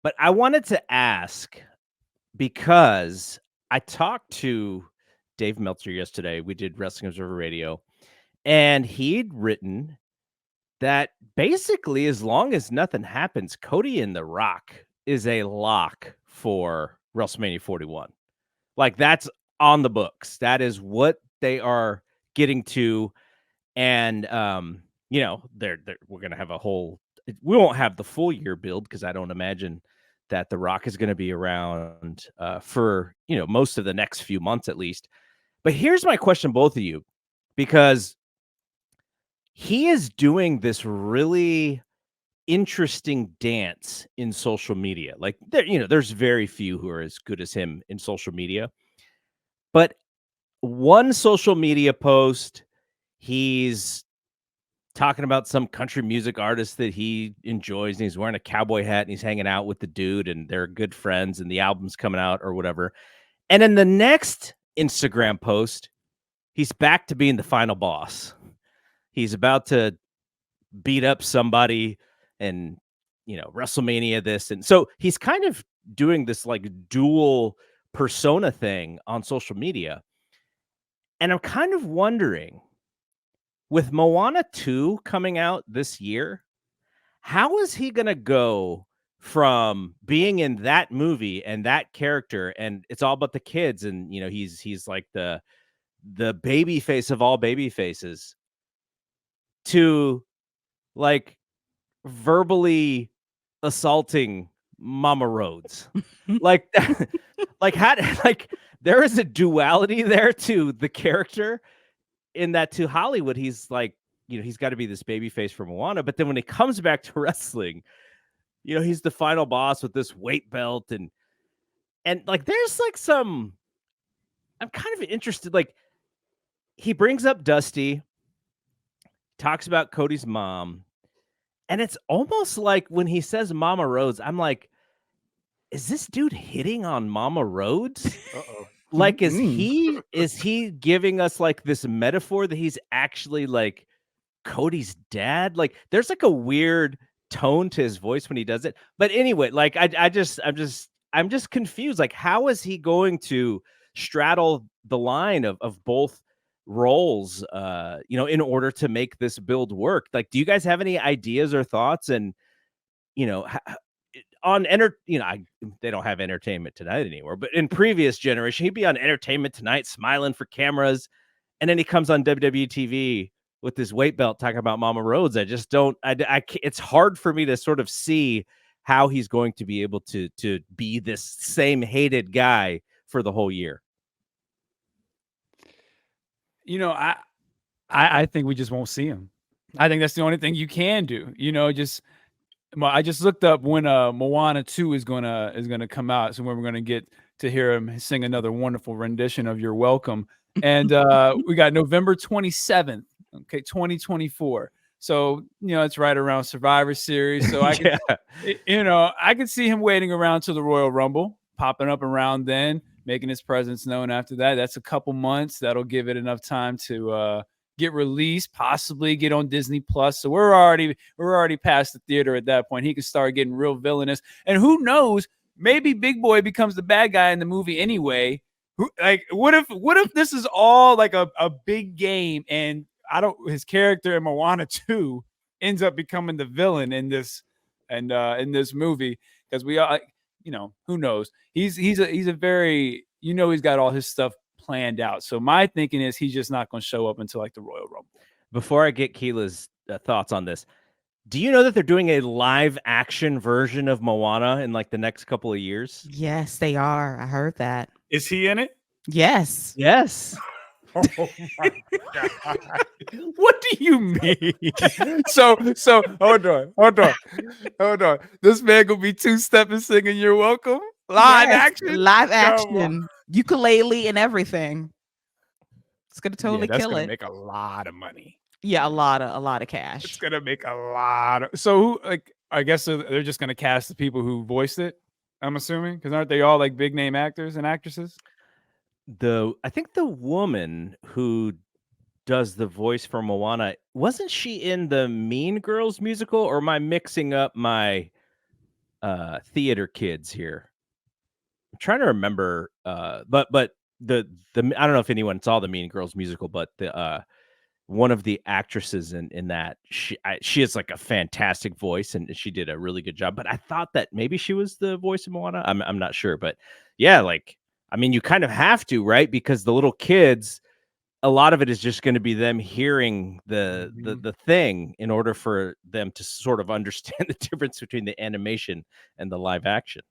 But I wanted to ask because I talked to Dave Meltzer yesterday. We did Wrestling Observer Radio, and he'd written that basically, as long as nothing happens, Cody and The Rock is a lock for WrestleMania 41. Like, that's on the books. That is what they are getting to. And, we're going to have we won't have the full year build because I don't imagine that The Rock is going to be around for, most of the next few months at least. But here's my question, both of you, because he is doing this really interesting dance in social media. Like, there's very few who are as good as him in social media. But one social media post, he's talking about some country music artist that he enjoys, and he's wearing a cowboy hat, and he's hanging out with the dude, and they're good friends, and the album's coming out or whatever. And in the next Instagram post, he's back to being the final boss. He's about to beat up somebody and, WrestleMania this. And so he's kind of doing this like dual persona thing on social media. And I'm kind of wondering, with Moana 2 coming out this year, how is he going to go from being in that movie and that character, and it's all about the kids, and he's like the baby face of all baby faces, to like verbally assaulting Mama Rhodes? like like how like there is a duality there to the character, in that to Hollywood he's like, he's got to be this baby face for Moana, but then when he comes back to wrestling, he's the final boss with this weight belt, and like there's like some, I'm kind of interested, like he brings up Dusty, talks about Cody's mom, and it's almost like when he says Mama Rhodes, I'm like, is this dude hitting on Mama Rhodes? Uh-oh. Like, is he giving us like this metaphor that he's actually like Cody's dad? Like, there's like a weird tone to his voice when he does it. But anyway, like I'm just confused. Like, how is he going to straddle the line of both roles, in order to make this build work? Like, do you guys have any ideas or thoughts? And, they don't have Entertainment Tonight anymore, but in previous generation, he'd be on Entertainment Tonight smiling for cameras, and then he comes on WWE TV with his weight belt talking about Mama Rhodes. I just don't, it's hard for me to sort of see how he's going to be able to be this same hated guy for the whole year. I think we just won't see him. I think that's the only thing you can do. I just looked up when Moana 2 is gonna come out, so when we're gonna get to hear him sing another wonderful rendition of "You're Welcome," and we got November 27th, 2024. So it's right around Survivor Series. So I could see him waiting around to the Royal Rumble, popping up around then, making his presence known after that. That's a couple months. That'll give it enough time to get released, possibly get on Disney Plus. So we're already past the theater at that point. He can start getting real villainous, and who knows? Maybe Big Boy becomes the bad guy in the movie anyway. What if this is all like a big game, and his character in Moana 2 ends up becoming the villain in this movie, because we are, who knows? He's a very, he's got all his stuff planned out. So my thinking is he's just not going to show up until like the Royal Rumble. Before I get Keela's thoughts on this, do you know that they're doing a live action version of Moana in like the next couple of years? Yes, they are. I heard that. Is he in it? Yes. Yes. Oh my God. What do you mean? So hold on. This man gonna be two-stepping singing "You're Welcome" live action. Live action, ukulele and everything. It's gonna totally that's kill gonna it. make a lot of money. Yeah, a lot of cash. It's gonna make a lot of. So I guess they're just gonna cast the people who voiced it, I'm assuming, because aren't they all like big name actors and actresses? I think the woman who does the voice for Moana, wasn't she in the Mean Girls musical, or am I mixing up my theater kids here. I'm trying to remember, but the I don't know if anyone saw the Mean Girls musical, but the one of the actresses in that, she has like a fantastic voice and she did a really good job. But I thought that maybe she was the voice of Moana. I'm not sure, but yeah, like I mean, you kind of have to, right? Because the little kids, a lot of it is just going to be them hearing the thing in order for them to sort of understand the difference between the animation and the live action.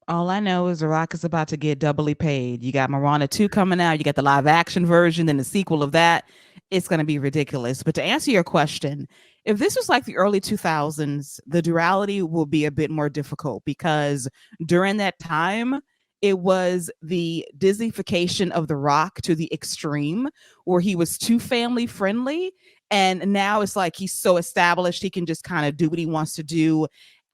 All I know is The Rock is about to get doubly paid. You got Moana 2 coming out, you got the live action version, then the sequel of that. It's going to be ridiculous. But to answer your question, if this was like the early 2000s, the duality will be a bit more difficult because during that time, it was the Disneyfication of The Rock to the extreme, where he was too family friendly. And now it's like he's so established, he can just kind of do what he wants to do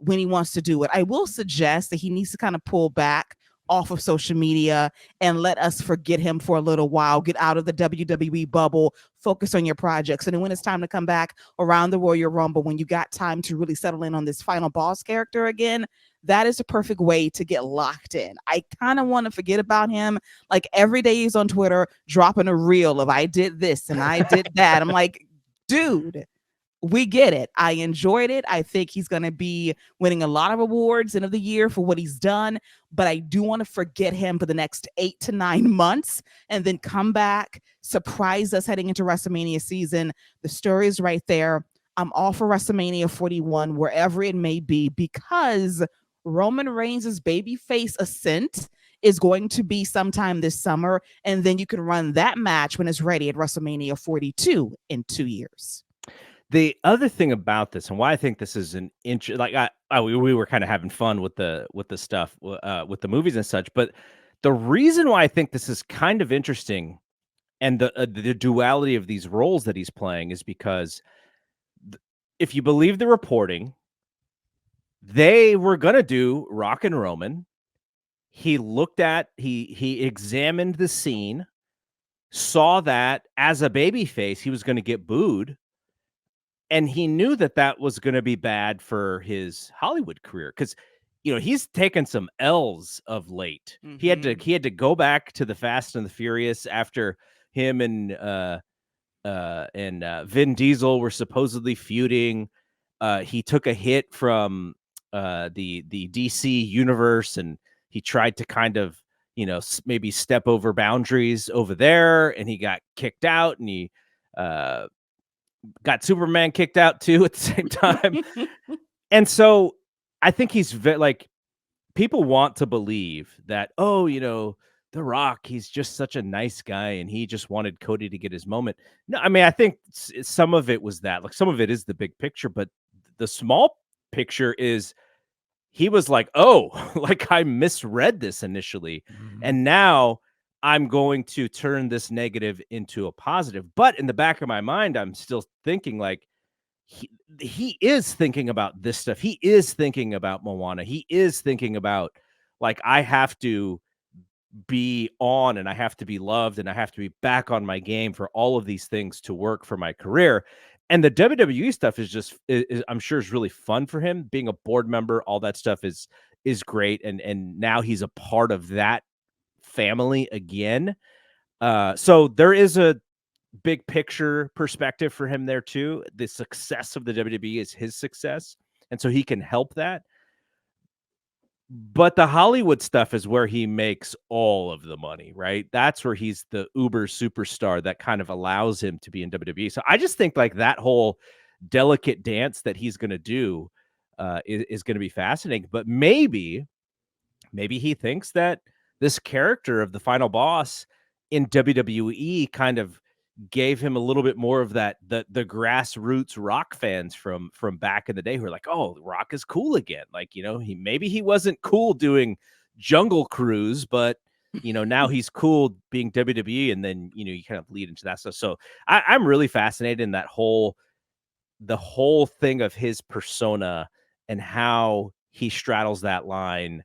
when he wants to do it. I will suggest that he needs to kind of pull back off of social media and let us forget him for a little while, get out of the WWE bubble, focus on your projects. And then when it's time to come back around the Royal Rumble, when you got time to really settle in on this final boss character again, that is the perfect way to get locked in. I kind of want to forget about him. Like every day he's on Twitter dropping a reel of I did this and I did that. I'm like, dude, we get it. I enjoyed it. I think he's going to be winning a lot of awards end of the year for what he's done, but I do want to forget him for the next 8 to 9 months and then come back, surprise us heading into WrestleMania season. The story is right there. I'm all for WrestleMania 41, wherever it may be, because Roman Reigns' babyface ascent is going to be sometime this summer, and then you can run that match when it's ready at WrestleMania 42 in 2 years. The other thing about this, and why I think this is an like we were kind of having fun with the stuff with the movies and such, but the reason why I think this is kind of interesting and the duality of these roles that he's playing is because if you believe the reporting, they were gonna do Rock and Roman. He examined the scene, saw that as a babyface he was going to get booed. And he knew that that was going to be bad for his Hollywood career because, you know, he's taken some L's of late. Mm-hmm. He had to go back to the Fast and the Furious after him and Vin Diesel were supposedly feuding. He took a hit from the DC universe, and he tried to kind of, you know, maybe step over boundaries over there, and he got kicked out, and he got Superman kicked out too at the same time. And so I think he's like, people want to believe that, oh, you know, The Rock, he's just such a nice guy and he just wanted Cody to get his moment. No, I mean, I think some of it was that, like, some of it is the big picture, but the small picture is he was like, oh, like I misread this initially. And now I'm going to turn this negative into a positive. But in the back of my mind, I'm still thinking like he is thinking about this stuff. He is thinking about Moana. He is thinking about like, I have to be on and I have to be loved and I have to be back on my game for all of these things to work for my career. And the WWE stuff is just, I'm sure is really fun for him. Being a board member, all that stuff is great. And now he's a part of that family again. So there is a big picture perspective for him there too. The success of the WWE is his success, and so he can help that. But the Hollywood stuff is where he makes all of the money, right? That's where he's the uber superstar that kind of allows him to be in WWE. So I just think like that whole delicate dance that he's going to do is going to be fascinating. But maybe he thinks that this character of the final boss in WWE kind of gave him a little bit more of that, the grassroots Rock fans from back in the day who are like, oh, Rock is cool again. Like, you know, he wasn't cool doing Jungle Cruise, but you know, now he's cool being WWE, and then, you know, you kind of lead into that stuff. So I'm really fascinated in that the whole thing of his persona and how he straddles that line,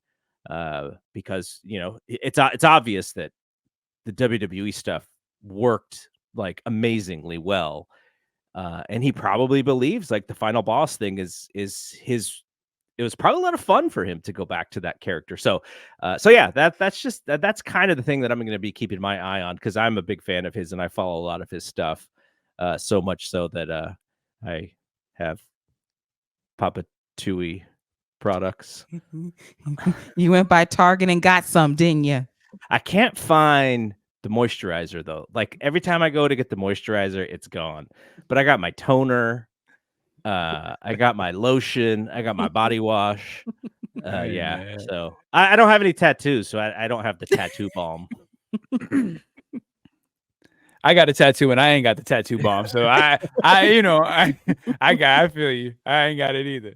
because, you know, it's obvious that the WWE stuff worked like amazingly well. And he probably believes like the final boss thing is his. It was probably a lot of fun for him to go back to that character. So yeah, that's kind of the thing that I'm going to be keeping my eye on, because I'm a big fan of his and I follow a lot of his stuff. So much so that I have Papa Tui products. You went by Target and got some, didn't you? I can't find the moisturizer though. Like every time I go to get the moisturizer, it's gone. But I got my toner. I got my lotion. I got my body wash. Hey, Yeah. man. So I don't have any tattoos, so I don't have the tattoo balm. I got a tattoo and I ain't got the tattoo bomb. So I feel you. I ain't got it either.